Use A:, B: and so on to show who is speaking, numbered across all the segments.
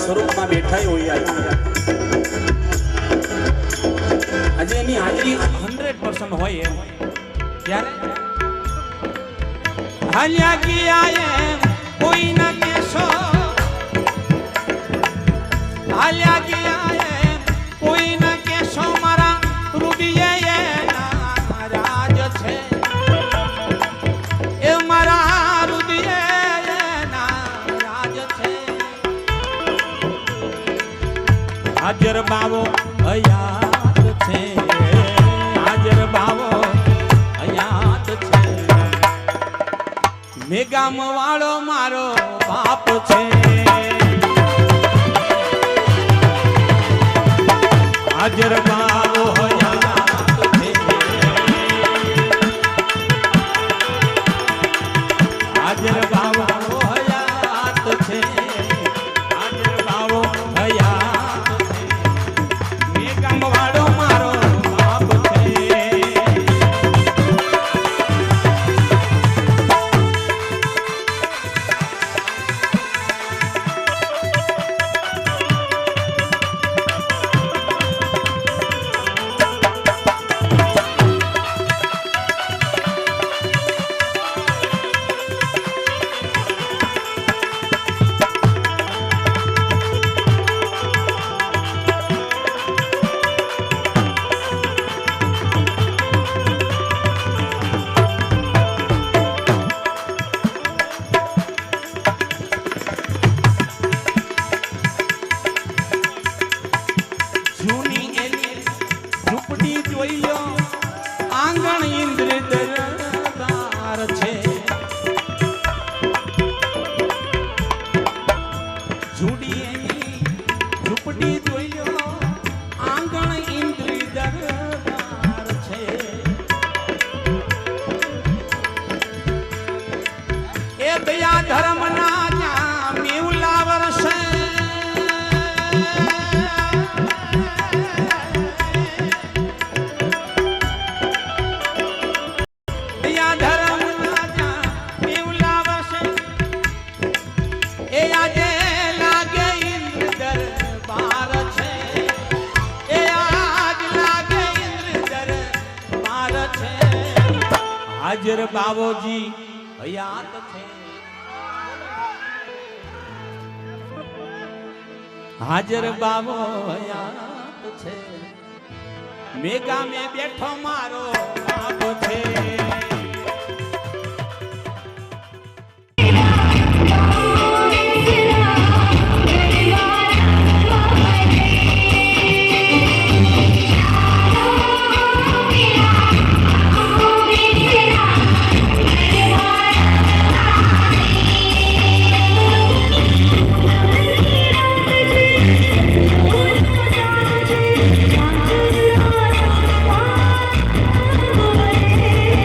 A: સ્વરૂપમાં બેઠા હોય આજે એની હાજરી 100% હોય ત્યારે હાલ્યા ગયા કોઈ ન કેશો હાલ્યા ગયા કોઈ ન કેશો મારા હૃદય રાજ છે એ મારા હૃદય હાજર બાવો હયાત છે હાજર બાવો હયાત છે મેગામ વાળો મારો બાપ છે હાજર બાવો હયાત છે હાજર બાવો હયાત છે હાજર બાવો હયાત હાજર બાવોજી હયાત છે હાજર બાવો હયાત છે મેગા મે બેઠો મારો બાપ છે
B: Hey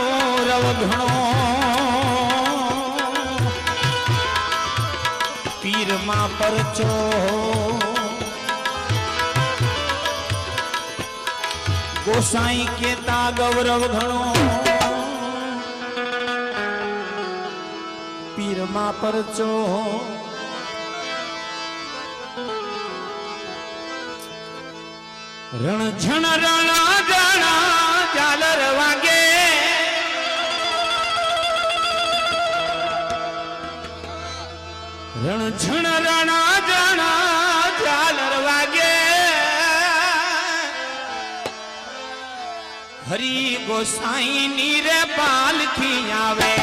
A: ગૌરવ ઘણો પીરમાં પરચો गोसाई केता गौरव घणो पीर मा परचो रण झण रणा जणा झालर वागे रण झण रणा जणा झालर वागे हरि गोसाई नीरे पालखी आवे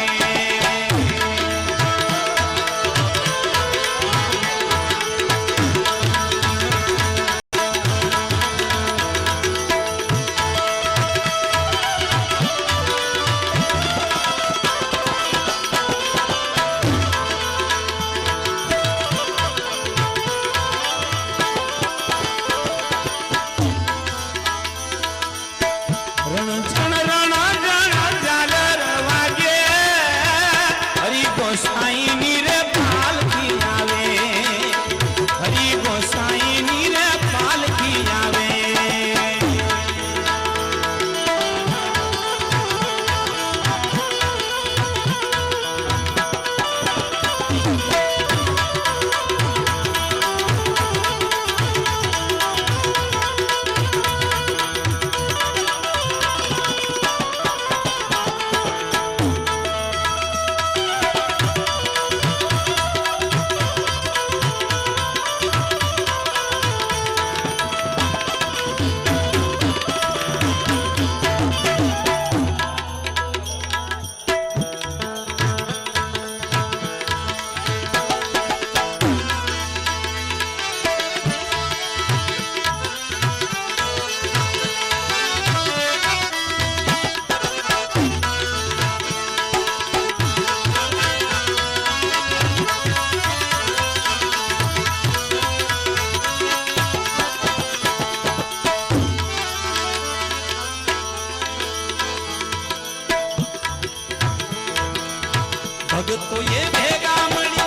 A: भगतो ये भेगा मणि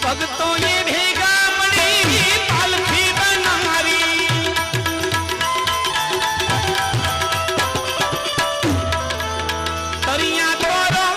A: भगतो ये भेगा मणि पालखी बनारी तरिया तोरो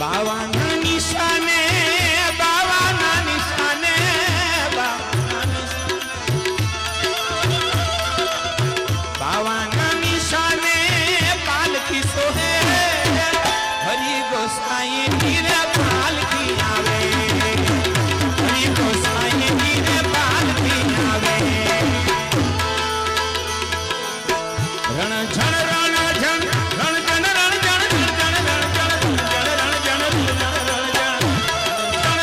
A: બાવાના નિશાને બાવાના નિશાને બાવાના નિશાને પાલકી સોહે હરી ગોસાઈ નીરે પાલકી આવે હરી ગોસાઈ નીરે પાલકી આવે રણ ઝણ રણ ઝણ રણ ઝણ રણ ઝણ રણ ઝણ રણ ઝણ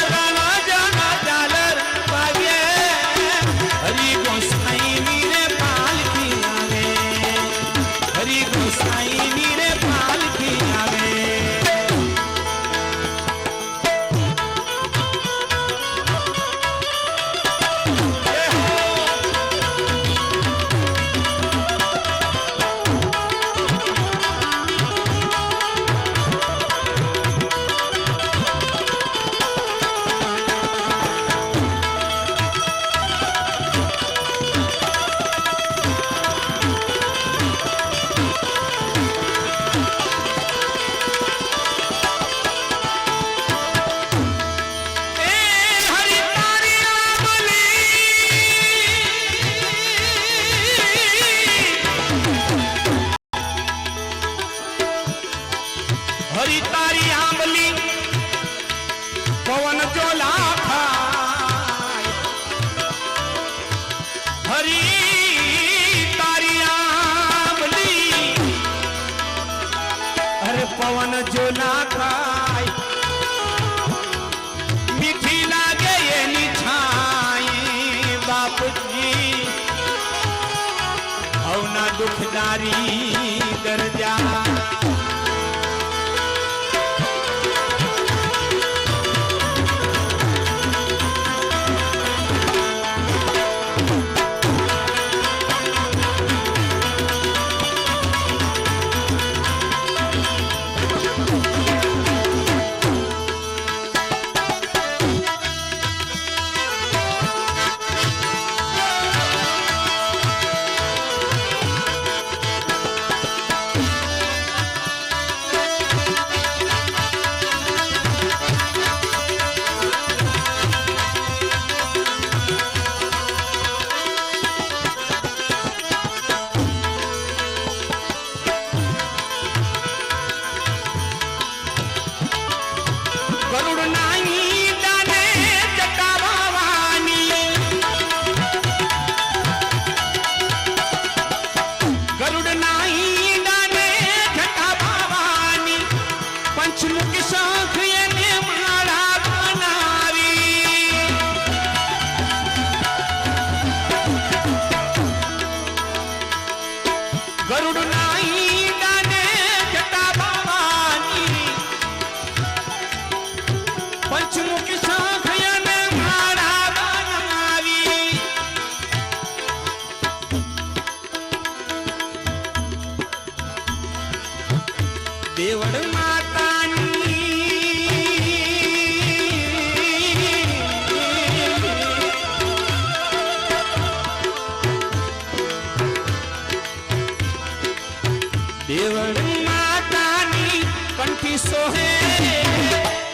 A: રણ ઝણ ઝાલર વાગે હરી ગોસાઈ નીરે પાલકી આવે હરી ગોસાઈ નીરે પાલકી આવે હરી તારી આંબલી પવન જો લાખાય હરી તારી આંબલી અરે પવન જો લાખાય મીઠી લાગે એની છાઈ બાપજી હવના દુખદારી દરજા ગરુડ નાઈ દાને જટા બાવાની પંચમુખી શાખયને માળા બનાવી દેવળ માતાની દેવળ માતાની કંઠી સોહે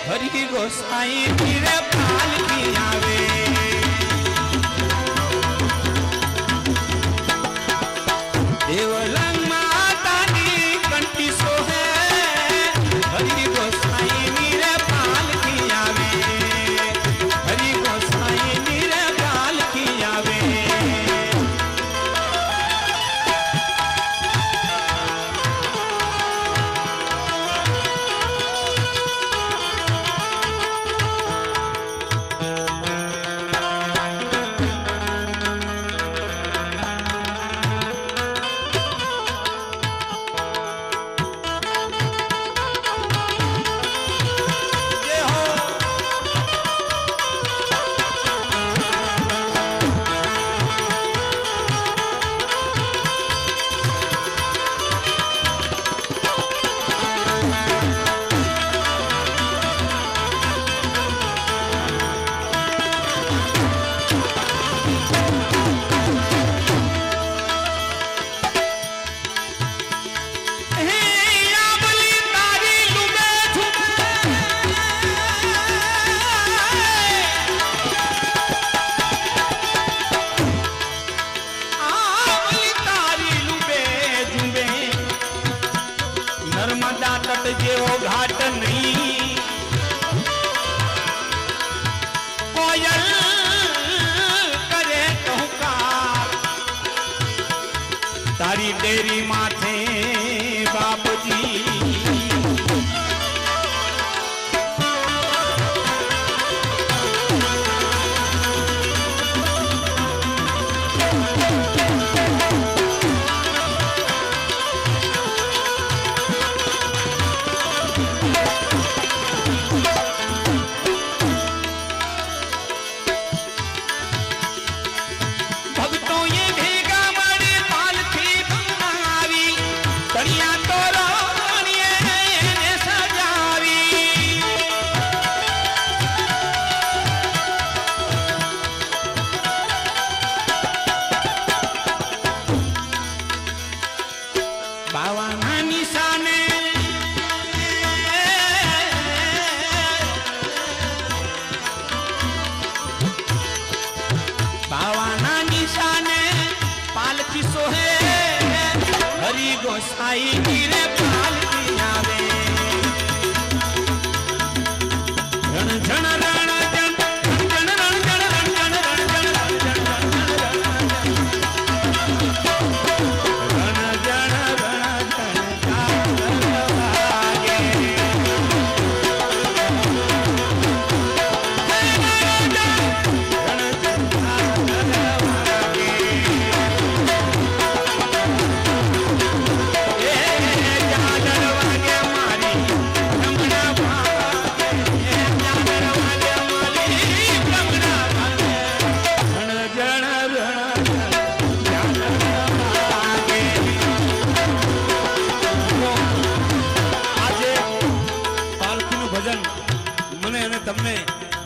A: હરી ગોસાઈ નીરે પાલકી આવે દેવળ માતાની કંઠી સોહે હરી ગોસાઈ નીરે પાલકી આવે હરી ગોસાઈ નીરે પાલકી આવે घाट नहीं कोयल करे टहुकार तारी डेरी माथे बापजी गोसाई गिरे पालकी आवे रण झण रण जन जन रण जन रण जन रण जन रण जन रण जन रण તમને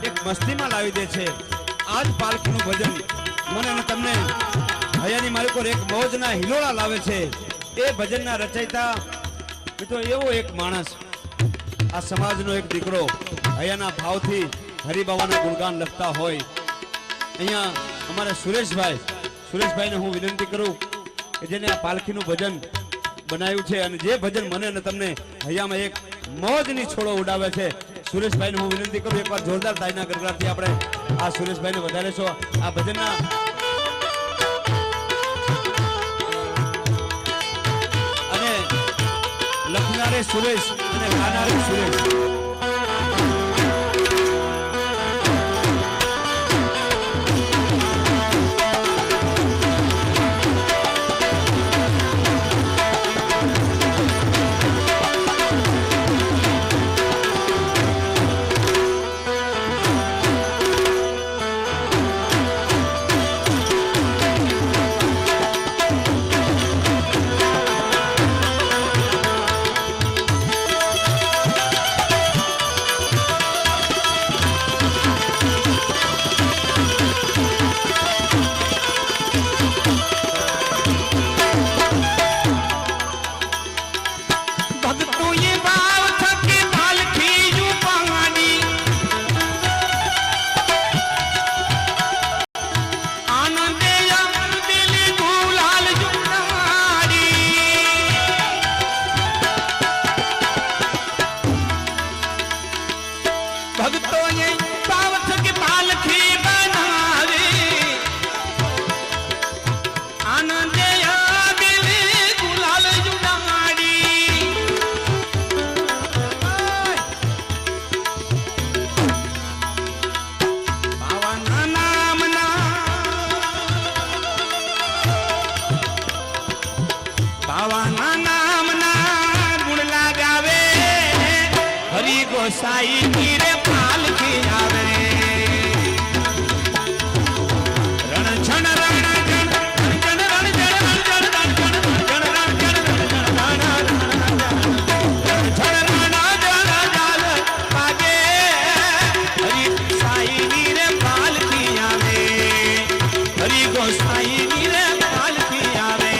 A: એક મસ્તીમાં લાવી દે છે આજ પાલખીનું ભજન મને અને તમને હૈયાની માલિકો એક મોજના હિલોળા લાવે છે એ ભજનના રચયિતા મિત્રો એવો એક માણસ આ સમાજનો એક દીકરો હૈયાના ભાવથી હરિબાબાના ગુણગાન લખતા હોય અહીંયા અમારે સુરેશભાઈને હું વિનંતી કરું કે જેને આ પાલખીનું ભજન બનાવ્યું છે અને જે ભજન મને અને તમને હૈયામાં એક મોજની છોડો ઉડાવે છે સુરેશભાઈને હું વિનંતી કરું એકવાર જોરદાર તાળીના ગરગડાટથી આપણે આ સુરેશભાઈને વધારીશું આ ભજનના અને લખનારે સુરેશ અને ગાનારે સુરેશ गोसाई गिरे पालकी आवे रण झण रण जन जन रण जन जन जन जन जन रण जन जन झण रण जन जाल पागे हरि साई गिरे पालकी आवे हरि गोसाई गिरे पालकी आवे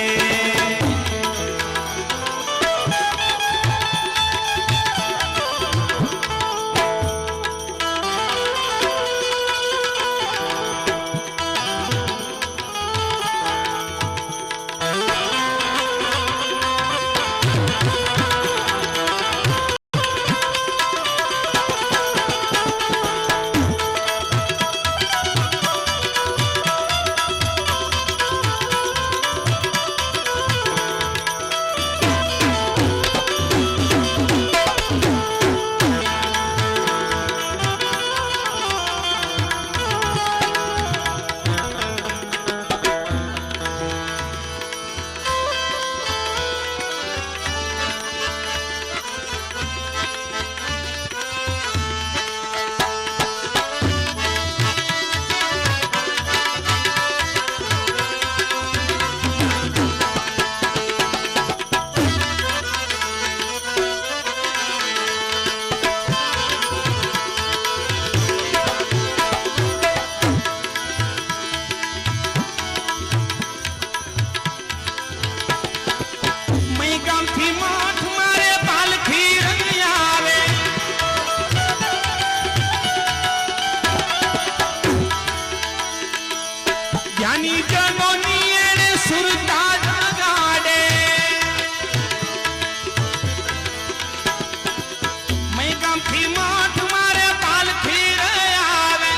A: ગામથી માથ મારે પાલખી રે આવે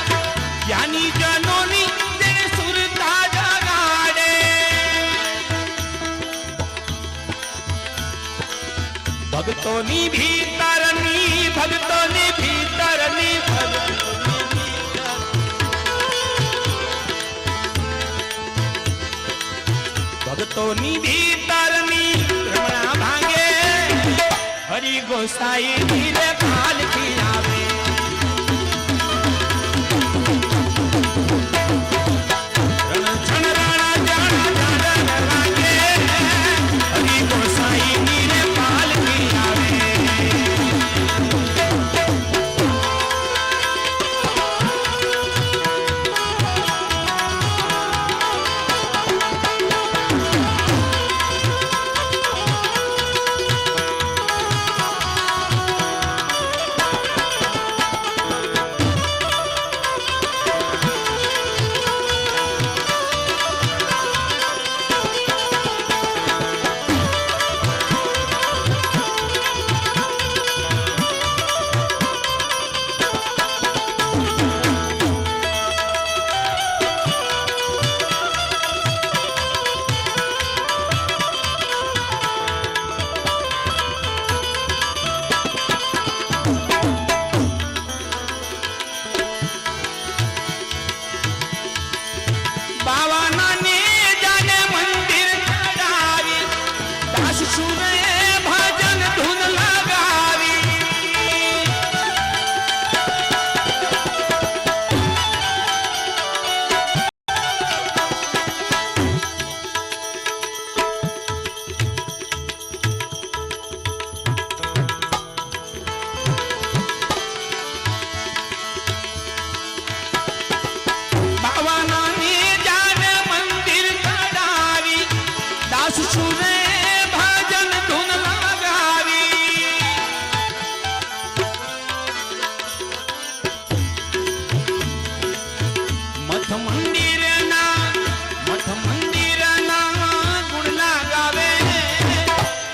A: જ્ઞાની જનોની તે સુરતા જગાડે ભક્તોની ભીતરની ભક્તોની ભીતરની રમણા ભાંગે હરી ગોસાઈ ધીરે પાલખી આવે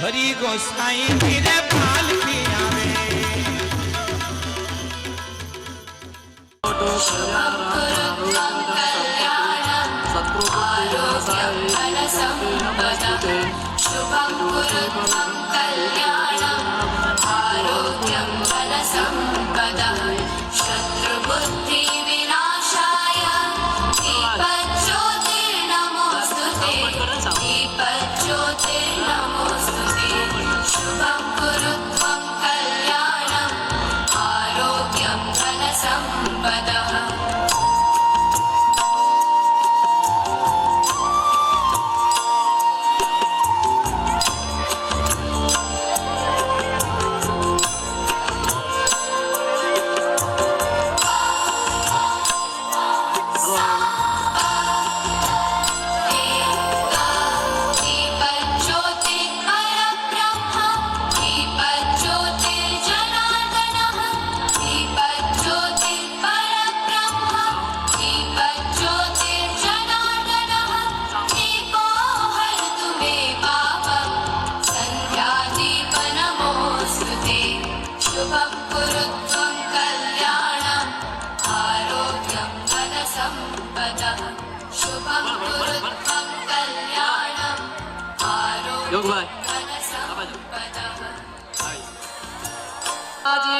A: હરી ગોસાઈ ધીરે પાલખી આવે
B: શુભમ કુરુત્વં કલ્યાણમ આરોગ્યમ ધનસંપદઃ શત્રુબુદ્ધિ વિનાશાય દીપજ્યોતિર્નમોસ્તુતે દીપજ્યોતિર્નમોસ્તુતે શુભમ કુરુત્વં કલ્યાણમ આરોગ્યમ ધનસંપદઃ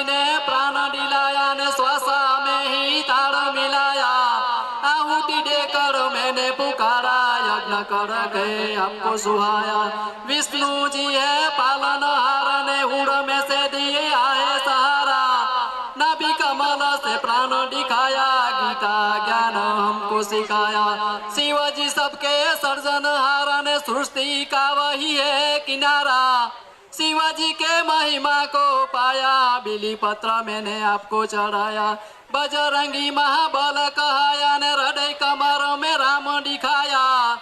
C: ने प्राण दिलाया ने श्वासा में ही ताड़ मिलाया आहुति देकर मैंने पुकारा यज्ञ कर गए आपको सुहाया विष्णु जी है पालनहार ने उड़ में से दिए आए सहारा नाभि कमल से प्राण दिखाया गीता ज्ञान हमको सिखाया शिव जी सबके सर्जनहार ने सृष्टि का वही है किनारा शिवाजी के महिमा को पाया बिली पत्र मैंने आपको चढ़ाया बजरंगी महाबल कहाया ने हृदय कमर में राम दिखाया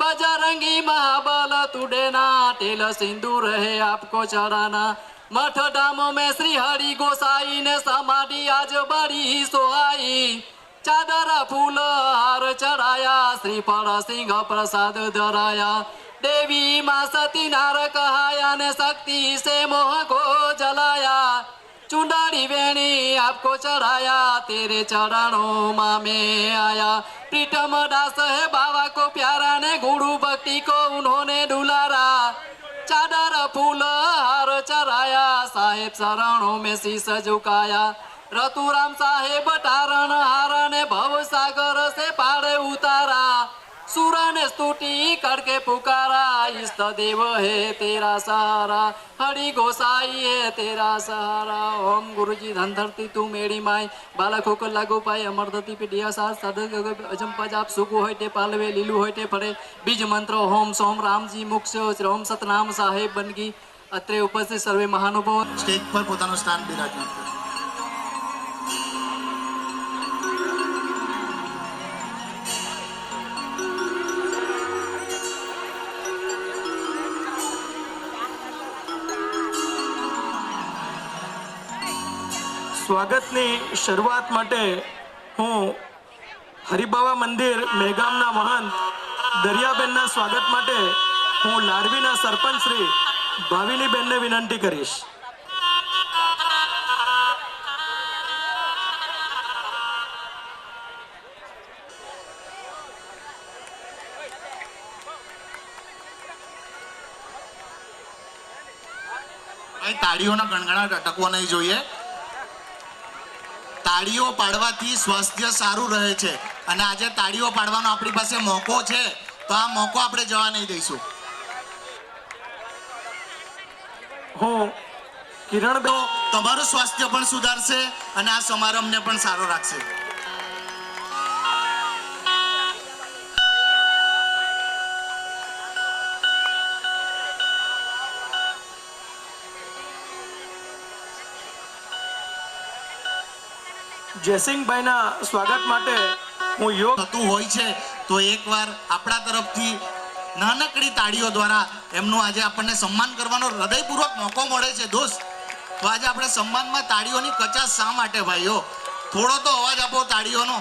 C: बजरंगी महाबल तुडेना तेल सिंदूर है आपको चढ़ाना मठ धाम में श्री हरि गोसाई ने समाधि आज बड़ी ही सोहाई चादर फूल हार चढ़ाया श्रीफल सिंह प्रसाद धराया देवी माँ सती नार कहाया ने शक्ति से मोह को जलाया चुंदाड़ी वेणी आपको चढ़ाया, तेरे चरणों माँ में आया। प्रीतम दास है बाबा को प्यारा ने, गुरु भक्ति को उन्होंने दुलारा। चादर फूल हार चढ़ाया, साहेब शरणों में शीश झुकाया। रतुराम साहेब तारण हार ने भव सागर से पार उतारा। सुर ने स्तुति करके पुकारा, इष्ट देव है तेरा सहारा, हरि गोसाई है तेरा सहारा। ओम गुरुजी धन धरती तू मेरी माय, बालक होकर लागू पाए अमर धरती पे दिया साथ सदग अजम जाप सुगु होय ते पालवे लीलू होय ते फरे। बीज मंत्र होम सोम रामजी मुक्ष ओम सतनाम साहेब बनगी। અત્રે ઉપસ્થિત સર્વે મહાનુભાવો
D: સ્ટેજ પર પોતાનું સ્થાન બિરાજમાન કરે.
E: સ્વાગતની શરૂઆત માટે હું હરિબાવા મંદિર મેગામના મહંત દરિયાબેનના સ્વાગત માટે હું લાડવીના સરપંચ શ્રી ભાવિનીબેનને વિનંતી કરીશ.
D: તાળીઓનો ગણગણાટ અટકવો નહીં જોઈએ. તાળીઓ પાડવાથી સ્વાસ્થ્ય સારું રહે છે અને આજે તાળીઓ પાડવાનો આપણી પાસે મોકો છે, તો આ મોકો આપણે જવા નહીં દઈશું.
E: હું કિરણબેન
D: તમારું સ્વાસ્થ્ય પણ સુધારશે અને આ સમારંભને પણ સારો રાખશે.
E: જયસિંહભાઈના સ્વાગત માટે હું યોગ
D: થતું હોય છે તો એકવાર આપણા તરફથી નાનકડી તાળીઓ દ્વારા એમનું આજે આપણને સન્માન કરવાનો હૃદયપૂર્વક મોકો મળે છે દોસ્ત. તો આજે આપણે સન્માનમાં તાળીઓની કચાશ શા માટે ભાઈઓ? થોડો તો અવાજ આપો તાળીઓનો.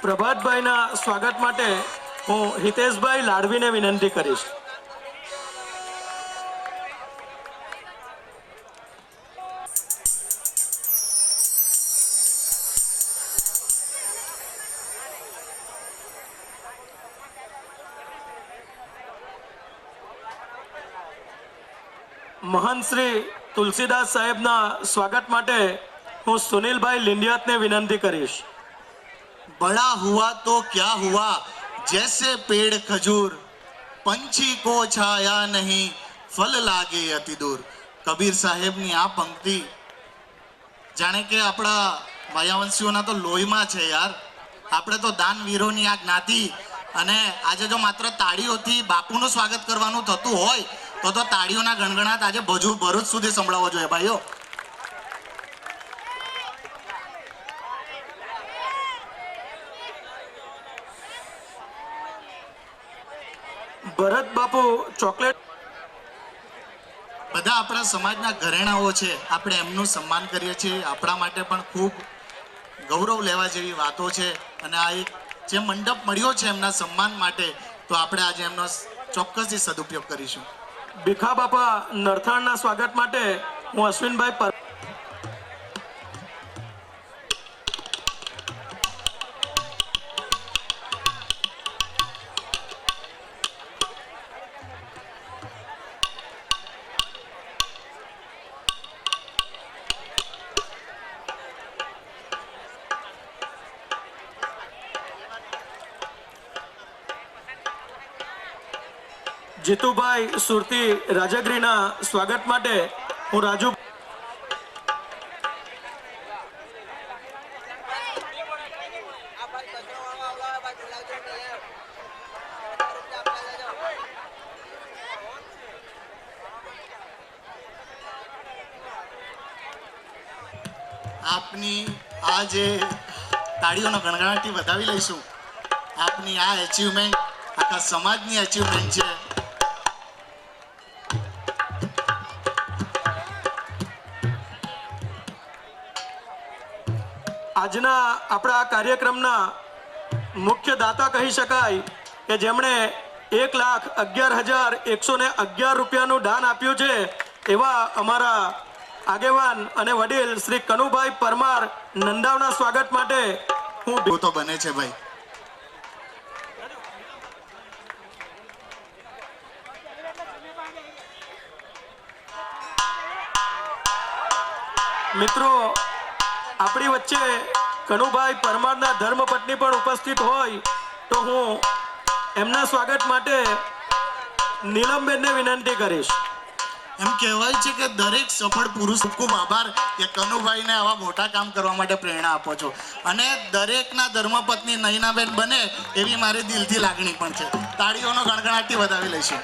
E: પ્રભાતભાઈના સ્વાગત માટે હું હિતેશભાઈ લાડવીને વિનંતી કરીશ. મહંત શ્રી તુલસીદાસ સાહેબના સ્વાગત માટે હું સુનિલભાઈ લિંડિયાતને વિનંતી કરીશ.
D: बड़ा हुआ तो क्या हुआ जैसे पेड़ खजूर, पंछी को छाया नहीं फल लागे अति दूर. કબીર સાહેબની આ પંક્તિ જાણે કે આપણા માયાવંશીઓના તો લોહીમાં છે યાર. આપણે તો દાનવીરોની આ જ્ઞાતિ, અને આજે જો માત્ર તાળીઓથી બાપુનું સ્વાગત કરવાનું થતું હોય તો તાળીઓના ગણગણાટ આજે ભરૂચ સુધી સંભળાવવો જોઈએ ભાઈઓ.
E: ભરત બાપુ ચોકલેટ
D: બધા આપણા સમાજના ઘરેણાઓ છે, આપણે એમનું સન્માન કરીએ છીએ. આપણા માટે પણ ખૂબ ગૌરવ લેવા જેવી વાતો છે, અને આ એક જે મંડપ મળ્યો છે એમના સન્માન માટે, તો આપણે આજે એમનો ચોક્કસથી સદુપયોગ કરીશું.
E: ભીખા બાપા નરથાણના સ્વાગત માટે હું અશ્વિનભાઈ પર જીતુભાઈ સુરતી રાજાગ્રીના સ્વાગત માટે હું રાજુ
D: આપની આ જે તાળીઓનો ગણગણાટથી વધાવી લઈશું. આપની આ એચિવમેન્ટ આખા સમાજની એચિવમેન્ટ છે.
E: આજના આપણા આ કાર્યક્રમના મુખ્ય દાતા કહી શકાય કે જેમણે 1,11,111 રૂપિયાનું દાન આપ્યું છે એવા અમારા આગેવાન અને વડીલ શ્રી કનુભાઈ પરમાર નંદાવના સ્વાગત માટે હું
D: એવું તો બને છે ભાઈ.
E: મિત્રો આપણી વચ્ચે કનુભાઈ પરમારના ધર્મપત્ની પણ ઉપસ્થિત હોય તો હું એમના સ્વાગત માટે નીલમબેનને વિનંતી કરીશ.
D: એમ કહેવાય છે કે દરેક સફળ પુરુષ ખૂબ આભાર કે કનુભાઈને આવા મોટા કામ કરવા માટે પ્રેરણા આપો છો અને દરેકના ધર્મપત્ની નયનાબેન બને એવી મારી દિલથી લાગણી પણ છે. તાળીઓનો ગણગણાટથી વધાવી લઈશું.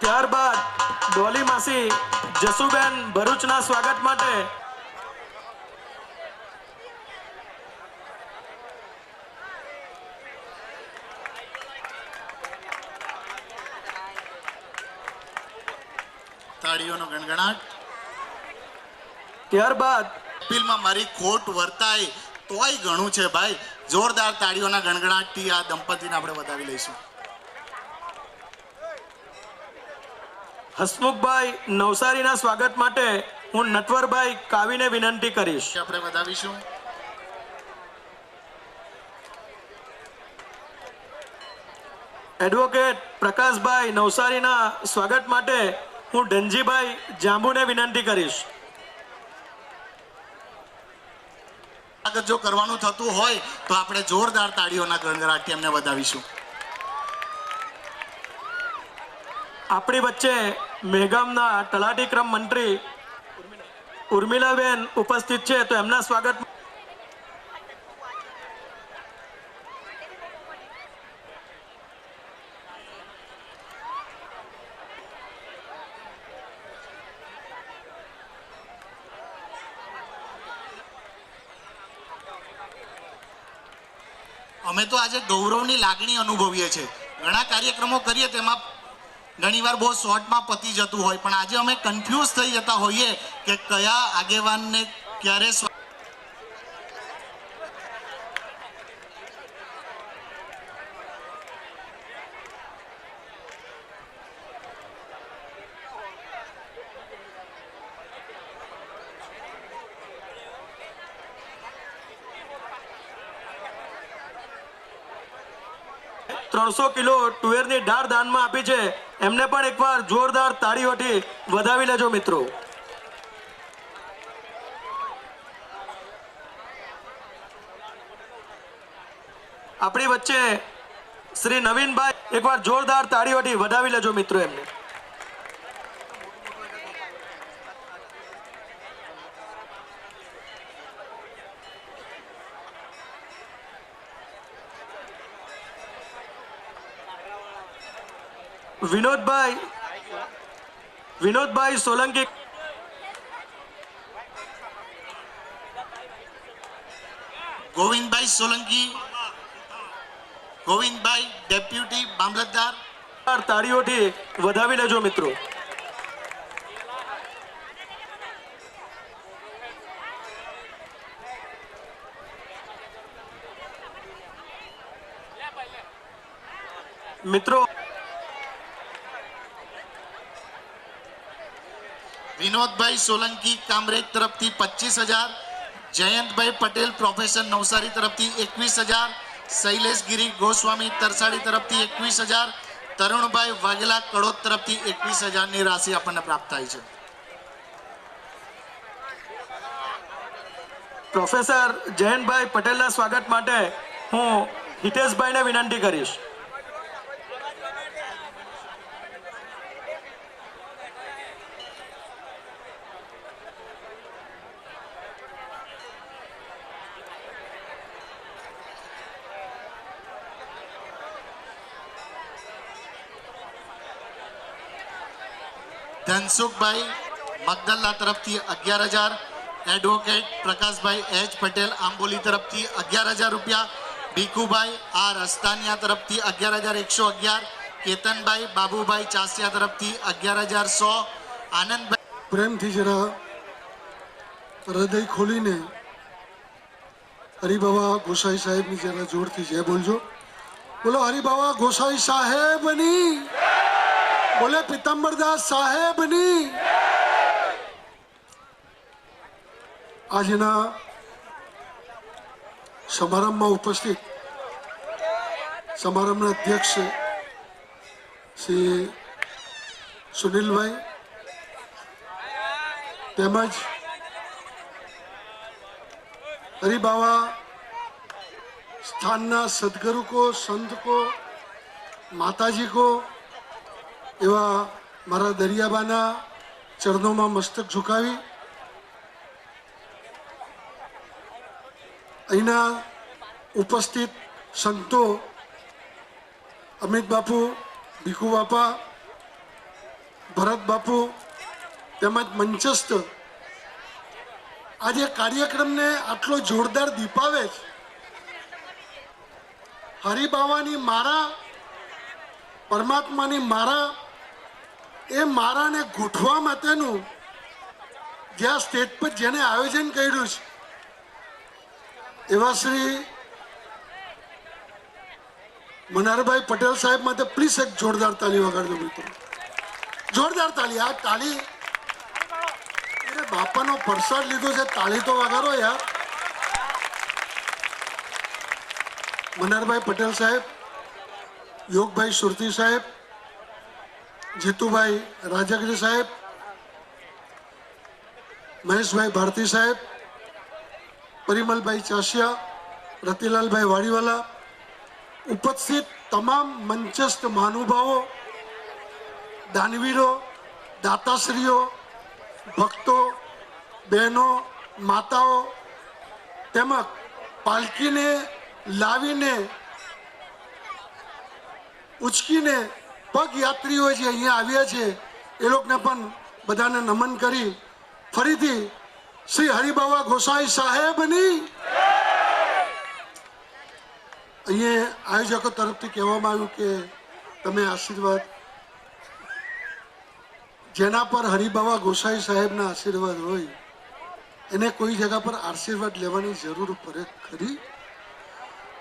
E: ત્યારબાદ ડોલી માસી જસુબેન ભરૂચના સ્વાગત માટે
D: તાળીઓનો ગણગણાટ.
E: ત્યારબાદ
D: અપીલમાં મારી ખોટ વર્તાય તોય ઘણું છે ભાઈ. જોરદાર તાળીઓના ગણગણાટથી આ દંપતીને આપણે વધાવી લઈશું.
E: હસમુખભાઈ નવસારીના સ્વાગત માટે હું નટવરભાઈ કાવીને વિનંતી કરીશ.
D: આપણે વધાવીશું.
E: એડવોકેટ પ્રકાશભાઈ નવસારીના સ્વાગત માટે હું ધનજીભાઈ જાંબુને વિનંતી કરીશ.
D: સ્વાગત જો કરવાનું થતું હોય તો આપણે જોરદાર તાળીઓના ગણગણાટથી એમને વધાવીશું.
E: આપણી વચ્ચે મેઘામના તલાટી ક્રમ મંત્રી ઉર્મિલાબેન ઉપસ્થિત છે તો એમના સ્વાગત
D: અમે તો આજે ગૌરવની લાગણી અનુભવીએ છીએ. ઘણા કાર્યક્રમો કરીએ તેમાં ઘણીવાર બહુ શોર્ટમાં પતી જતું હોય પણ આજે અમે કન્ફ્યુઝ થઈ જતા હોઈએ કે કયા આગેવાનને ક્યારે
E: ત્રણસો કિલો તુવેરની દાળ દાનમાં આપી છે એમને પણ એકવાર જોરદાર તાળીઓથી વધાવી લેજો મિત્રો. આપણી વચ્ચે શ્રી નવીનભાઈ એકવાર જોરદાર તાળીઓથી વધાવી લેજો મિત્રો એમને. વિનોદભાઈ સોલંકી
D: ગોવિંદભાઈ સોલંકી, ગોવિંદભાઈ ડેપ્યુટી મામલતદાર
E: તાળીઓથી વધાવી લેજો મિત્રો. મિત્રો
D: વિનોદભાઈ સોલંકી કામરેજ તરફથી 25,000, જયંતભાઈ પટેલ પ્રોફેસર નવસારી તરફથી 21,000, શૈલેષ ગિરી ગોસ્વામી તરસાડી તરફથી 21,000, તરુણભાઈ વાઘેલા કડોદ તરફથી 21,000 ની રાશિ આપણને પ્રાપ્ત થાય છે.
E: પ્રોફેસર જયંતભાઈ પટેલના સ્વાગત માટે હું હિતેશભાઈને વિનંતી કરીશ.
D: ધનસુખભાઈ મગદલ્લા તરફથી 11,000, એડવોકેટ પ્રકાશભાઈ એચ પટેલ આંબોલી તરફથી 11,000 રૂપિયા, ભીખુભાઈ આ રસ્તાનિયા તરફથી 11,111, કેતનભાઈ બાબુભાઈ ચાસિયા તરફથી 11,100, આનંદભાઈ
F: પ્રેમથી જરા હૃદય ખોલીને હરિબાવા ગોસાઈ સાહેબની જરા જોરથી જય બોલજો. બોલો હરિબાવા ગોસાઈ સાહેબની, બોલે પિતાંબરદાસ સાહેબની. આજના સમારંભમાં ઉપસ્થિત સમારંભના અધ્યક્ષ શ્રી સુનિલભાઈ તેમજ हरिबावा स्थान सदगुरु को, संत को, माताजी को एवं मारा दरियाबाना चरणों में मस्तक झुकावी अहीना उपस्थित संतो अमित बापू, भीखू बापा, भरत बापू તેમજ મંચસ્થ આજે કાર્યક્રમને આટલો જોરદાર દીપાવે છે. હરિબાવાની મારા, પરમાત્માની મારા, એ મારાને ગોઠવા માટેનું જ્યાં સ્ટેજ પર જેને આયોજન કર્યું છે એવા શ્રી મનહરભાઈ પટેલ સાહેબ માટે પ્લીઝ એક જોરદાર તાલી વગાડજો મિત્રો. જોરદાર તાલી. આ તાલી બાપાનો પ્રસાદ લીધો છે, તાળી તો વગાડો યાર. મનહરભાઈ પટેલ સાહેબ, યોગભાઈ સુરતી સાહેબ, જીતુભાઈ રાજાગીરી સાહેબ, મહેશભાઈ ભારતી સાહેબ, પરિમલભાઈ ચાસિયા, રતિલાલભાઈ વાડીવાલા, ઉપસ્થિત તમામ મંચસ્થ મહાનુભાવો, દાનવીરો, દાતાશ્રીઓ, ભક્તો, બહેનો, માતાઓ તેમજ પાલકીને લાવીને ઉચકીને પગયાત્રીઓ જે અહીંયા આવ્યા છે એ લોકોને પણ બધાને નમન કરી ફરીથી શ્રી હરિબાવા ગોસાઈ સાહેબની અહીંયા આયોજકો તરફથી કહેવામાં આવ્યું કે તમે આશીર્વાદ, જેના પર હરિબાવા ગોસાઈ સાહેબના આશીર્વાદ હોય એને કોઈ જગ્યા પર આશીર્વાદ લેવાની જરૂર પડે ખરી?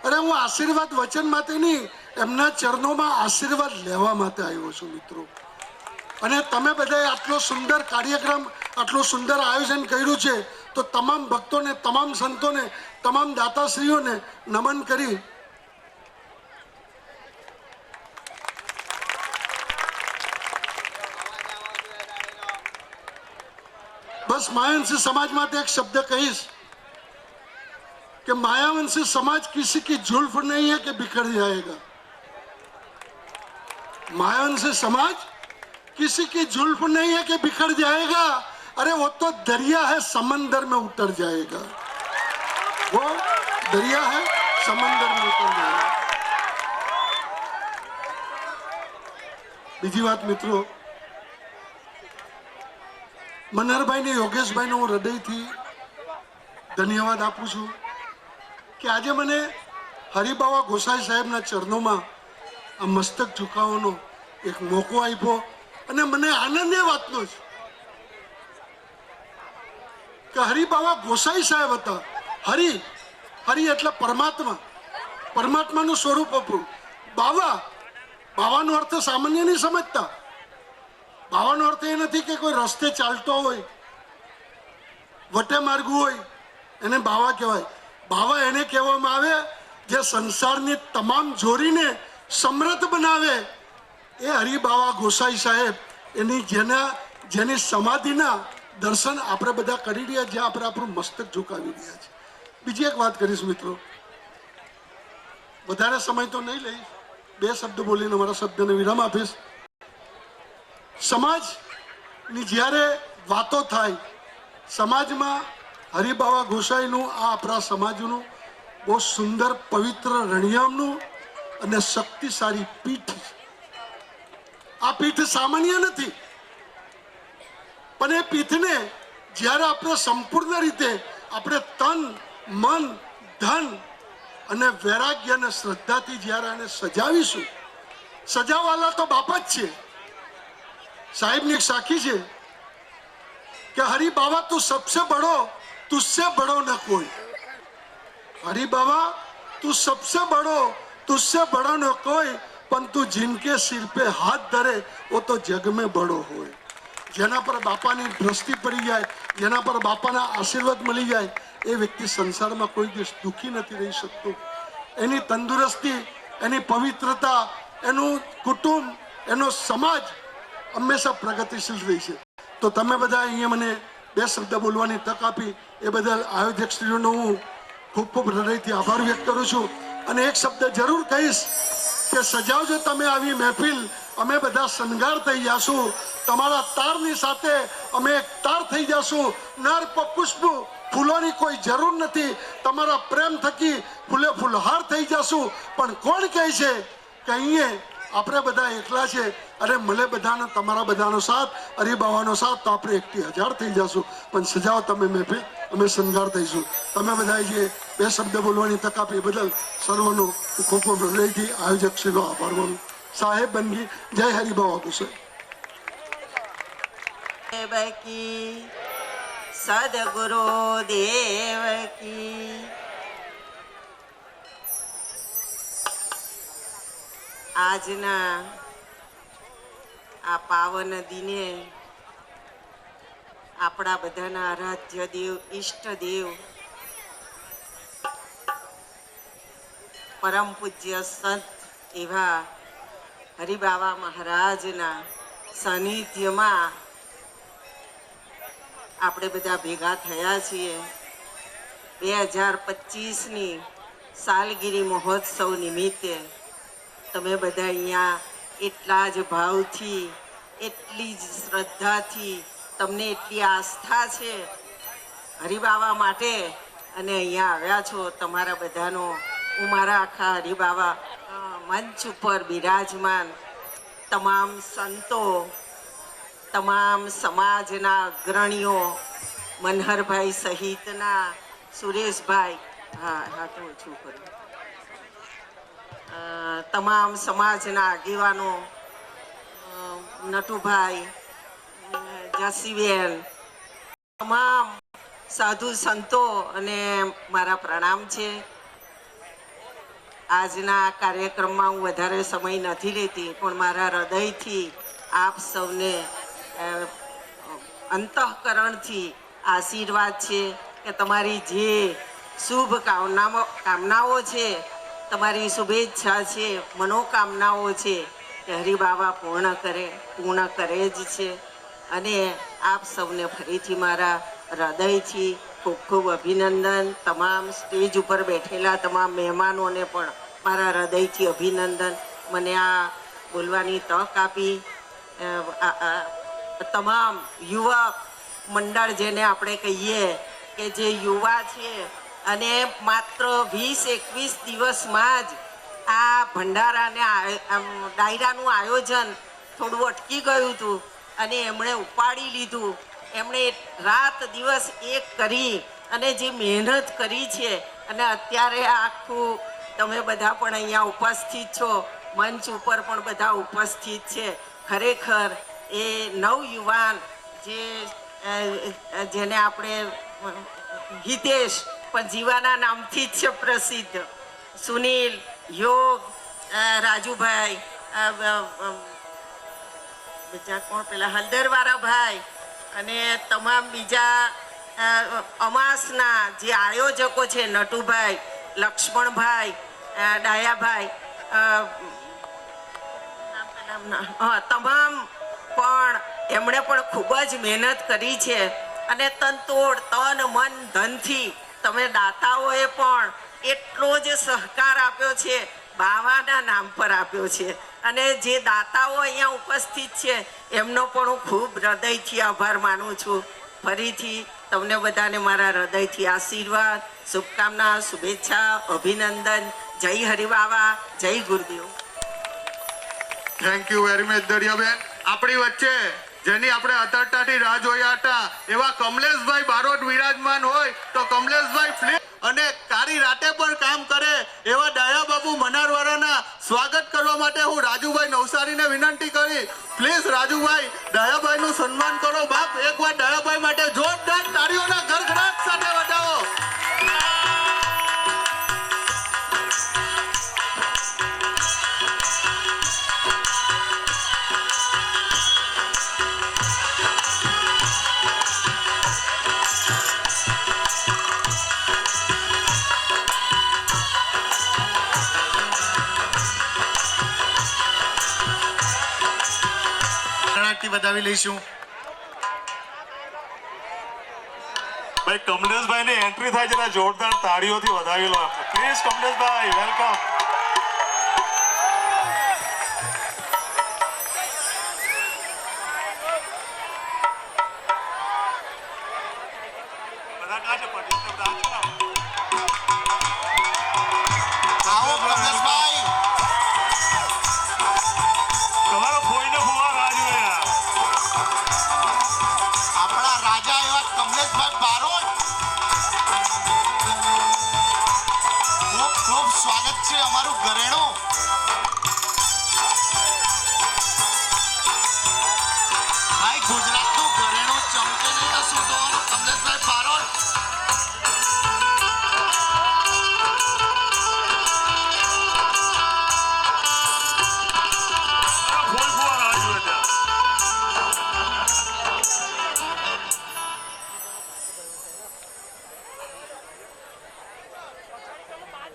F: અરે હું આશીર્વાદ વચન માટે નહીં, એમના ચરણોમાં આશીર્વાદ લેવા માટે આવ્યો છું મિત્રો. અને તમે બધાએ આટલો સુંદર કાર્યક્રમ, આટલું સુંદર આયોજન કર્યું છે તો તમામ ભક્તોને, તમામ સંતોને, તમામ દાતાશ્રીઓને નમન કરી बस मायावंशी समाज माते एक शब्द कहीश कि मायावंशी समाज किसी की जुल्फ नहीं है कि बिखर जाएगा. मायावंशी समाज किसी की जुल्फ नहीं है कि बिखर जाएगा. अरे वो तो दरिया है, समंदर में उतर जाएगा. वो दरिया है, समंदर में उतर जाएगा. બીજી વાત મિત્રો, મનહરભાઈ ને યોગેશભાઈ નો હું હૃદયથી ધન્યવાદ આપું છું કે આજે મને હરિબાવા ગોસાઈ સાહેબના ચરણોમાં આ મસ્તક ઝુકાવવાનો એક મોકો આપ્યો. અને મને આનંદ એ વાતનો છે કે હરિબાવા ગોસાઈ સાહેબ હતા. હરિ એટલે પરમાત્મા, પરમાત્માનું સ્વરૂપ આપણું. બાવા, બાવાનો અર્થ સામાન્ય નહીં સમજતા. બાવાનો અર્થ એ નથી કે કોઈ રસ્તે ચાલતો હોય, વટે માર્ગું હોય એને બાવા કહેવાય. બાવા એને કહેવામાં આવે જે સંસારની તમામ જોરીને સમૃદ્ધ બનાવે. એ હરિબાવા ગોસાઈ સાહેબ એની જેની સમાધિના દર્શન આપણે બધા કરી રહ્યા, જ્યાં આપણે આપણું મસ્તક ઝુકાવી રહ્યા છે. બીજી એક વાત કરીશ મિત્રો, વધારે સમય તો નહીં લઈશ, બે શબ્દ બોલીને મારા શબ્દને વિરામ આપીશ. સમાજની જ્યારે વાતો થાય, સમાજમાં હરિબાવા ગોસાઈનું આ આપણા સમાજનું બહુ સુંદર પવિત્ર રણિયામનું અને શક્તિશાળી પીઠ. આ પીઠ સામાન્ય નથી, પણ એ પીઠને જ્યારે આપણે સંપૂર્ણ રીતે આપણે તન, મન, ધન અને વૈરાગ્ય અને શ્રદ્ધાથી જ્યારે આને સજાવીશું, સજાવાલા તો બાપા જ છે. સાહેબની એક સાખી છે કે હરી બાबा તું सबसे बड़ो, तुझसे बड़ो न कोई. हरी बाबा તું सबसे बड़ो, तुझसे बड़ो न कोई, પણ તું जिनके सिर पे हाथ धरे वो तो जग में बड़ो હોય. જેના પર બાપાની દ્રષ્ટિ પડી જાય, જેના પર બાપાના આશીર્વાદ મળી જાય, એ વ્યક્તિ સંસારમાં કોઈ દિવસ દુઃખી નથી રહી શકતો. એની તંદુરસ્તી, એની પવિત્રતા, એનું કુટુંબ, એનો સમાજ હંમેશા પ્રગતિશીલ રહી છે. તો તમે બધા અહીંયા મને 2 શબ્દ બોલવાની તક આપી એ બદલ આયોજક શ્રીઓનો હું ખૂબ ખૂબ હૃદયથી આભાર વ્યક્ત કરું છું. અને એક શબ્દ જરૂર કહીશ કે સજાવજો તમે આવી મહેફિલ, અમે બધા શણગાર થઈ જાશું. તમારા તારની સાથે અમે એક તાર થઈ જાશું. નર પુષ્પ ફૂલોની કોઈ જરૂર નથી, તમારા પ્રેમ થકી ફૂલે ફૂલહાર થઈ જાશું. પણ કોણ કહે છે કે અહીંયા આપણે બધા એકલા છે? અરે મળે બધાનો, તમારા બધાનો સાથ, હરિબાવાનો સાથ, તો આપણે 1,000 થઈ જશું. પણ સજાઓ તમે મહેફિલ, અમે શણગાર થઈશું. તમે બધાએ જે 2 શબ્દ બોલવાની તક આપી એ બદલ સર્વનો ખૂબ ખૂબ હૃદયથી આયોજક શ્રીનો આભાર માનું. સાહેબ બનગી. જય હરિબાવા ગોસાઈ.
G: देव की सदगुरु देव की. આજના આ પાવન દિને આપણા બધાના આરાધ્ય દેવ, ઈષ્ટ દેવ, પરમ પૂજ્ય સંત એવા હરિબાવા મહારાજના સાનિધ્યમાં આપણે બધા ભેગા થયા છીએ. 2025ની સાલગીરી મહોત્સવ નિમિત્તે તમે બધા અહીંયા એટલા જ ભાવથી, એટલી જ શ્રદ્ધાથી, તમને એટલી આસ્થા છે હરિબાવા માટે અને અહીંયા આવ્યા છો. તમારા બધાનો હું મારા આખા હરિબાવા મંચ ઉપર બિરાજમાન તમામ સંતો, તમામ સમાજના અગ્રણીઓ, મનહરભાઈ સહિતના, સુરેશભાઈ, હા તો ઓછું કરું, તમામ સમાજના આગેવાનો, નટુભાઈ, જસીબેન, તમામ સાધુ સંતો અને મારા પ્રણામ છે. આજના કાર્યક્રમમાં હું વધારે સમય નથી લેતી, પણ મારા હૃદયથી આપ સૌને અંતઃકરણથી આશીર્વાદ છે કે તમારી જે શુભ કામનાઓ છે, તમારી શુભેચ્છા છે, મનોકામનાઓ છે કે હરિબાવા પૂર્ણ કરે જ છે. અને આપ સૌને ફરીથી મારા હૃદયથી ખૂબ ખૂબ અભિનંદન. તમામ સ્ટેજ ઉપર બેઠેલા તમામ મહેમાનોને પણ મારા હૃદયથી અભિનંદન. મને આ બોલવાની તક આપી. તમામ યુવક મંડળ જેને આપણે કહીએ કે જે યુવા છે અને માત્ર 20-21 દિવસમાં જ આ ભંડારાને ડાયરાનું આયોજન થોડું અટકી ગયું હતું અને એમણે ઉપાડી લીધું. એમણે રાત દિવસ એક કરી અને જે મહેનત કરી છે અને અત્યારે આખું તમે બધા પણ અહીંયા ઉપસ્થિત છો, મંચ ઉપર પણ બધા ઉપસ્થિત છે. ખરેખર એ નવયુવાન જેને આપણે હિતેશ પણ જીવાના નામથી જ છે પ્રસિદ્ધ, સુનિલ, યોગ, રાજુભાઈ, બીજા કોણ પેલા હલદરવાળા ભાઈ અને તમામ બીજા અમાસના જે આયોજકો છે, નટુભાઈ, લક્ષ્મણભાઈ, ડાયાભાઈ, તમામ પણ એમણે પણ ખૂબ જ મહેનત કરી છે અને તનતોડ, તન, મન, ધનથી તમે દાતાઓએ પણ એટલો જ સહકાર આપ્યો છે, બાવાના નામ પર આપ્યો છે. અને જે દાતાઓ અહીંયા ઉપસ્થિત છે એમનો પણ હું ખૂબ હૃદયથી આભાર માનું છું. ફરીથી તમને બધાને મારા હૃદયથી આશીર્વાદ, શુભકામના, શુભેચ્છા, અભિનંદન. જય હરિબાવા, જય Gurudev.
D: Thank you very much Dariyaben. આપણી વચ્ચે
H: જેની આપણે અતરટાથી રાહ જોયા હતા એવા કમલેશભાઈ બારોટ વિરાજમાન હોય તો કમલેશભાઈ ફ્લિપ અને કાળી રાતે પણ કામ કરે એવા ડાયા બાબુ મનારવાળાના સ્વાગત કરવા માટે હું રાજુભાઈ નવસારીને વિનંતી કરી પ્લીઝ રાજુભાઈ ડાયાભાઈનું સન્માન કરો બાપ એકવાર ડાયાભાઈ માટે જોરદાર તાળીઓના ગડગડાટ સાથે વધાવો.
D: વધાવી લઈશું.
I: ભાઈ કમલેશભાઈ ની એન્ટ્રી થાય જરા જોરદાર તાળીઓથી વધાવી લો પ્લીઝ. Kamleshbhai welcome. બધા કાં છે
D: આવો કમલેશભાઈ.
I: તમારો ફોઈને ફુવા રાહ જોયા.
D: આપણા રાજા એવા કમલેશભાઈ બારોટ, ખૂબ ખૂબ સ્વાગત છે અમારું ઘરેણું. ભાઈ ગુજરાતનું ઘરેણું ચમકે નહીં તો શું થવાનું કમલેશભાઈ બારોટ.
I: ફોઈ ફુવા રાહ જોયા.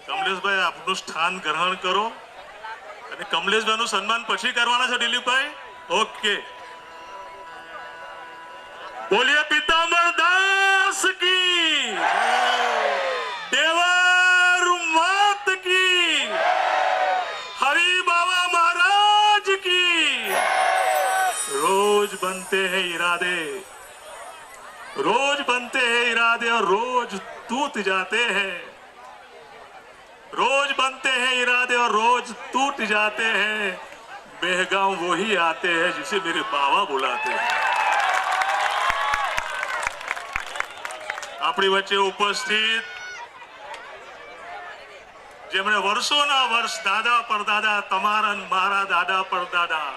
I: કમલેશભાઈ આપનું સ્થાન ગ્રહણ કરો અને કમલેશભાઈ નું સન્માન પછી કરવાના છે દિલીપભાઈ. ઓકે બોલીએ પિતાંબર દાસ કી દેવર માત કી હરી બાબા મહારાજ की. रोज बनते हैं इरादे, रोज बनते हैं इरादे और रोज टूट जाते हैं. रोज बनते हैं इरादे और रोज टूट जाते हैं. बेहगाम वही आते हैं जिसे मेरे बाबा बुलाते हैं. આપણી વચ્ચે ઉપસ્થિત જેમણે વર્ષોના વર્ષ દાદા પરદાદા તમારા ને મારા દાદા પરદાદા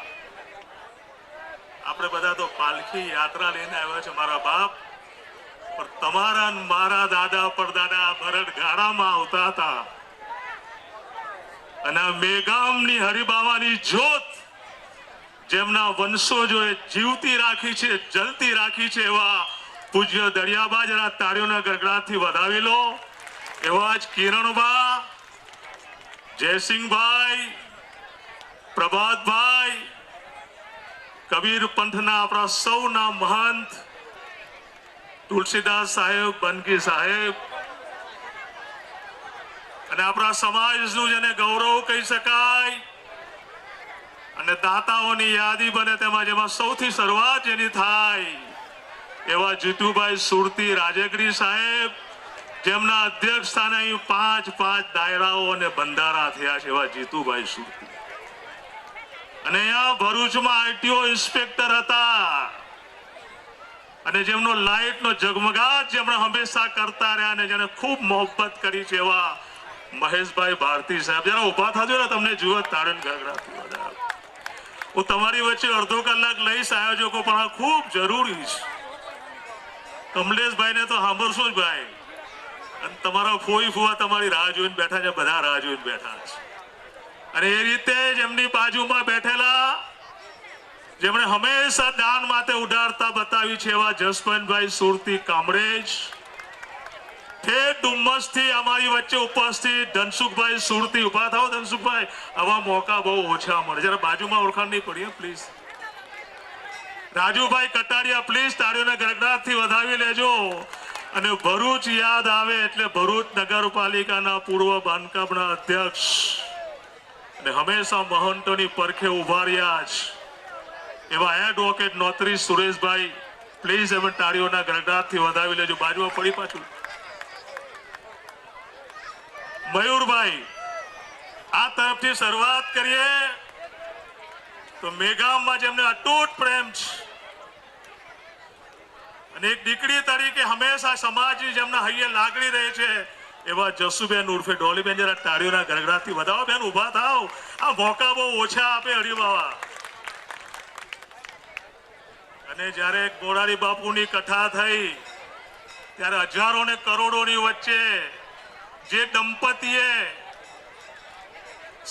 I: આપણે બધા તો પાલખી યાત્રા લઈને આવ્યા છે મારા બાપ, પણ તમારા ને મારા દાદા પરદાદા ભરત ગાડામાં આવતા હતા અને આ મેગામની હરિબાવાની જ્યોત જેમના વંશોજોએ જીવતી રાખી છે, જલતી રાખી છે એવા પૂજ્ય દરિયાબા જરા તાળીઓના ગડગડાટથી વધાવી લો. એવા જ કિરણબા, જયસિંહભાઈ, પ્રભાતભાઈ, કબીર પંથના આપણા સૌના મહંત તુલસીદાસ સાહેબ, બનકી સાહેબ અને આપણા સમાજનું જેને ગૌરવ કહી શકાય અને દાતાઓની યાદી બને તેમાં જેમાં સૌથી શરૂઆત જેની થાય એવા જીતુભાઈ સુરતી રાજગીરી સાહેબ, જેમના અધ્યક્ષ સ્થાને અહીં 5 દાયરાઓ અને બંધારા થયા છે એવા જીતુભાઈ સુરતી. અને અહીંયા ભરૂચમાં આરટીઓ ઇન્સ્પેક્ટર હતા અને જેમનો લાઈટનો ઝગમગાટ જેમણે હંમેશા કરતા રહ્યા અને જેને ખૂબ મોહબ્બત કરી છે એવા મહેશભાઈ ભારતી સાહેબ. જરા ઉભા થજો ને, તમને જુઓ તારણ ગગડાથી વધારે. હું તમારી વચ્ચે અડધો કલાક લઈશ આયોજકો, પણ આ ખૂબ જરૂરી છે. કમલેશભાઈને તો સાંભળશો જ ભાઈ, અને તમારા ફોઈ ફુવા તમારી રાહ જોઈને બેઠા છે, બધા રાહ જોઈને બેઠા છે. અને એ રીતે જ એમની બાજુમાં બેઠેલા જેમણે હંમેશા દાન માટે ઉડાડતા બતાવી છે એવા જસવંતભાઈ સુરતી કામરેજ, ઠેઠ ડુમ્મસ થી અમારી વચ્ચે ઉપસ્થિત ધનસુખભાઈ સુરતી. ઉભા થાઓ ધનસુખભાઈ, આવા મોકા બહુ ઓછા મળે. જરા બાજુમાં ઓળખાણ નહીં પડી પ્લીઝ. રાજુભાઈ કટારિયા પ્લીઝ તાળીઓના ગડગડાટથી વધાવી લેજો. અને ભરૂચ યાદ આવે એટલે ભરૂચ નગરપાલિકાના પૂર્વ બાંધકામના અધ્યક્ષ અને હંમેશા મહંતોની પરખે ઉભા રહ્યા છે એવા એડવોકેટ નોતરી સુરેશભાઈ પ્લીઝ એમ તાળીઓના ગડગડાટથી વધાવી લેજો. બાજુમાં પડી પાછું મયુરભાઈ, આ તરફથી શરૂઆત કરીએ તો મેગામમાં જેમને અતૂટ પ્રેમ છે અને એક દીકરી તરીકે હંમેશા સમાજની જેમના હૈયે લાગણી રહે છે એવા જસુબેન ઉર્ફે ડોલીબેન જરા તાળીઓના ગરગડાટથી વધાવો. બેન ઊભા થાવ, આ મોકા બહુ ઓછા આપે હરિબાવા. અને જ્યારે ગોરાડી બાપુની કથા થઈ ત્યારે હજારો ને કરોડોની વચ્ચે જે દંપતીએ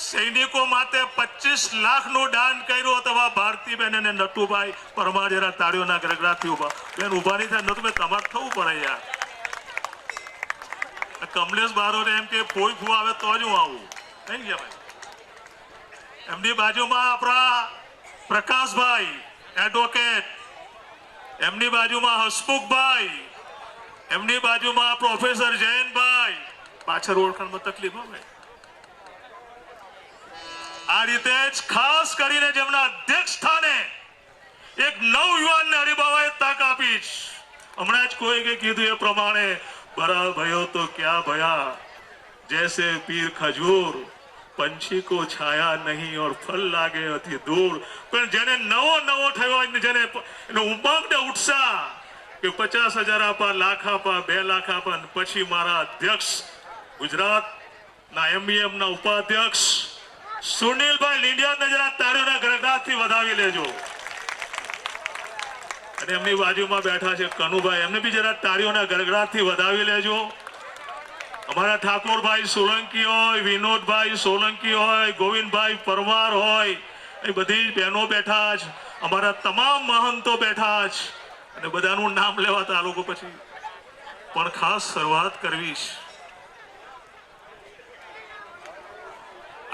I: સૈનિકો માટે 25 લાખનું દાન કર્યું હતું, ભારતીબેન અને નટુભાઈ પરમાર જરા તાળીઓના ગરગડાટથી ઉભા. બેન ઉભા નહીં થાય, નટુભાઈ તમારે થવું પડે યાર. કમલેશ બારોટ એમ કે ફોઈ ફૂ આવે તો જ હું આવું નહીં ગયા ભાઈ. એમની બાજુમાં આપણા પ્રકાશભાઈ એડવોકેટ, એમની બાજુમાં હસમુખભાઈ, એમની બાજુમાં પ્રોફેસર જયંતભાઈ. પાછળ ઓળખાણમાં તકલીફ હોય. આ રીતે જ ખાસ કરીને જેમના અધ્યક્ષ સ્થાને એક નવયુવાનને હરિબાવાએ તક આપીશ. હમણાં જ કોઈ કીધું એ પ્રમાણે બરા ભયો તો ક્યાં ભયા, જૈસે પીર ખજૂર પંછી કો છાયા નહીં ઓર ફલ લાગે અતિ દૂર. પણ જેને નવો થયો હોય, જેને એનો ઉમંગ ને ઉત્સાહ કે 50,000 આપા, લાખ આપા, 2 લાખ આપા, પછી મારા અધ્યક્ષ ગુજરાતના MBM ના ઉપાધ્યક્ષ સુનિલભાઈ લીંડિયાને જરા તાળીઓના ગરગડાટથી વધાવી લેજો. અને એમની બાજુમાં બેઠા છે કનુભાઈ, એમને બી જરા તાળીઓના ગરગડાટથી વધાવી લેજો. અમારા ઠાકોરભાઈ સોલંકી હોય, વિનોદભાઈ સોલંકી હોય, ગોવિંદભાઈ પરમાર હોય, એ બધી જ બહેનો બેઠા જ, અમારા તમામ મહંતો બેઠા જ. અને બધાનું નામ લેવાતા આ લોકો પછી પણ ખાસ શરૂઆત કરવી છે.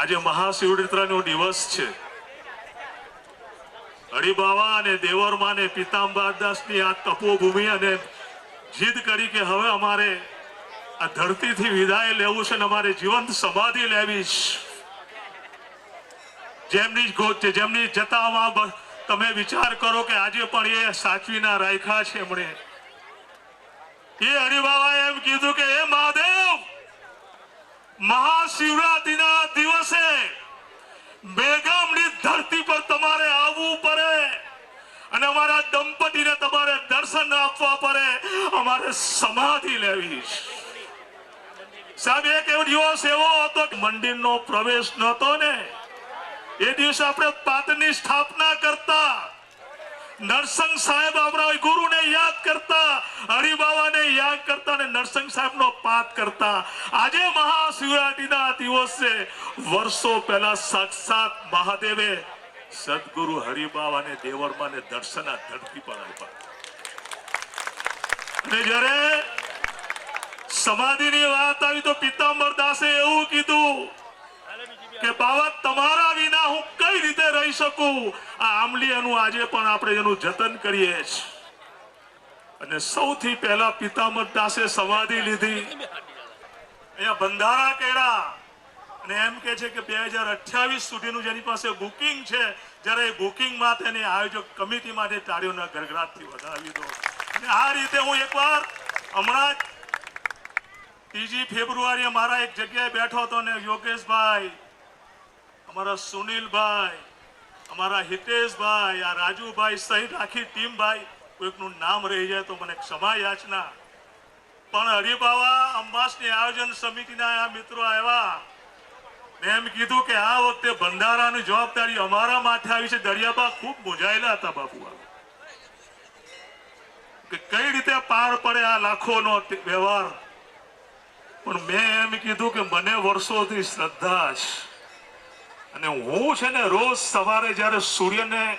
I: આજે મહાશિવરાત્રીનો દિવસ છે. હરિબાવા અને દેવરમાં ને પિતાંબરદાસની આ તપોભૂમિ અને જીદ કરી કે હવે અમારે આ ધરતીથી વિદાય લેવું છે અને અમારે જીવંત સમાધિ લેવી છે. જેમની જતામાં તમે વિચાર કરો કે આજે પણ એ સાચવીના રાખ્યા છે. એમણે એ હરિબાવાએ એમ કીધું કે હે મહાદેવ, મહાશિવરાત્રીના દિવસે બેગામની ધરતી પર તમારે આવવું પડે અને અમારા દંપતીને તમારે દર્શન આપવા પડે, અમારે સમાધિ લેવી. સાહેબ, એક એવો દિવસ એવો હતો કે મંદિરનો પ્રવેશ નહોતો ને, એ દિવસે આપણે પાટની સ્થાપના કરતા, નરસંગ સાહેબ આપણા ગુરુને યાદ કરતા, હરિબાવાને યાદ કરતા અને નરસંગ સાહેબનો પાઠ કરતા. આજે મહાશિવરાત્રીના દિવસે વર્ષો પહેલા સાક્ષાત મહાદેવે સદગુરુ હરિબાવાને દેવળમાને દર્શન આ ધરતી પર આપ્યા. અને જ્યારે સમાધિની વાત આવી તો પિતાંબરદાસે એવું કીધું કે બાવા, તમારા વિના હું કઈ રીતે રહી શકું. આ આમલીનું આજે પણ આપણે એનું જતન કરીએ છીએ. અને સૌથી પહેલા પિતાંબરદાસે સમાધિ લીધી, અહીંયા બંધારા કર્યા અને એમ કે છે કે 2028 સુધીનું જેની પાસે બુકિંગ છે, જ્યારે એ બુકિંગ માટેની આયોજક કમિટી માટે તાળીઓના ગરગડાટથી વધાવી દો. અને આ રીતે હું એકવાર હમણાં જ 3 ફેબ્રુઆરીએ મારા એક જગ્યાએ બેઠો હતો ને યોગેશભાઈ, અમારા સુનિલભાઈ, અમારા હિતેશભાઈ, આ રાજુભાઈ સહિત આખી ટીમ, ભાઈ કોઈકનું નામ રહી જાય તો મને ક્ષમા યાચના. પણ હરિબાવા અંબાસની આયોજન સમિતિના આ મિત્રો આવ્યા ને એમ કીધું કે આ વખતે બંધારાની જવાબદારી અમારા માથે આવી છે. દરિયાબા ખૂબ મૂંઝાયેલા હતા બાપુ, કે કઈ રીતે પાર પડે આ લાખોનો વ્યવહાર. પણ મેં એમ કીધું કે મને વર્ષોથી શ્રદ્ધા છે અને હું છે ને રોજ સવારે જ્યારે સૂર્યને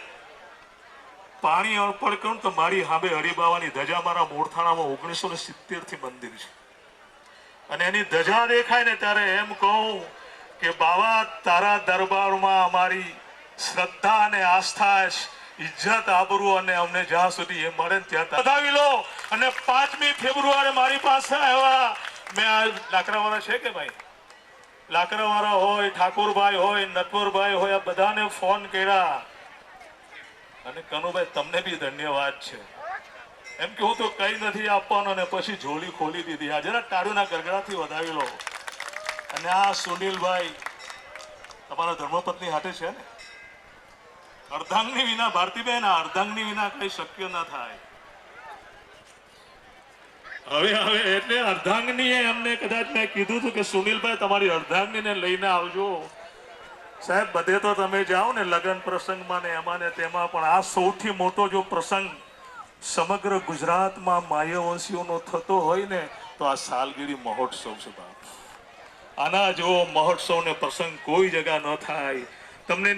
I: પાણી અર્પણ કરું તો મારી સામે હરિબાવાની ધજા, મારા મોરથાણામાં 1970 થી મંદિર છે, અને એની ધજા દેખાય ને ત્યારે એમ કહું કે બાવા, તારા દરબારમાં અમારી શ્રદ્ધા અને આસ્થા, ઇજ્જત, આબરૂ અને અમને જ્યાં સુધી એ મળે ત્યાં વધાવી લો. અને 5મી ફેબ્રુઆરી મારી પાસે આવ્યા. મેં આ લાકડાવાળા છે કે ભાઈ, લાકડાવાળા હોય, ઠાકોરભાઈ હોય, નટવરભાઈ હોય, આ બધાને ફોન કર્યા. અને કનુભાઈ, તમને બી ધન્યવાદ છે. એમ કે હું તો કઈ નથી આપવાનું, અને પછી ઝોલી ખોલી દીધી. આ જરા તાળીઓના ગરગડાટથી વધાવી લો. અને આ સુનિલભાઈ તમારા ધર્મપત્ની હાથે છે ને, અર્ધાંગની વિના, ભારતીબેન, આ અર્ધાંગની વિના કઈ શક્ય ન થાય. હવે હવે એટલે અર્ધાંગનીએ એમને કદાચ મેં કીધું હતું કે સુનિલભાઈ તમારી અર્ધાંગનીને લઈને આવજો. સાહેબ બધે તો તમે જાઓ ને લગ્ન પ્રસંગમાં ને એમાં ને તેમાં, પણ આ સૌથી મોટો જો પ્રસંગ સમગ્ર ગુજરાતમાં માયાવંશીઓનો થતો હોય ને તો આ સાલગીરી મહોત્સવ છે બાપ. આના જેવો મહોત્સવ ને પ્રસંગ કોઈ જગ્યા ન થાય. તમને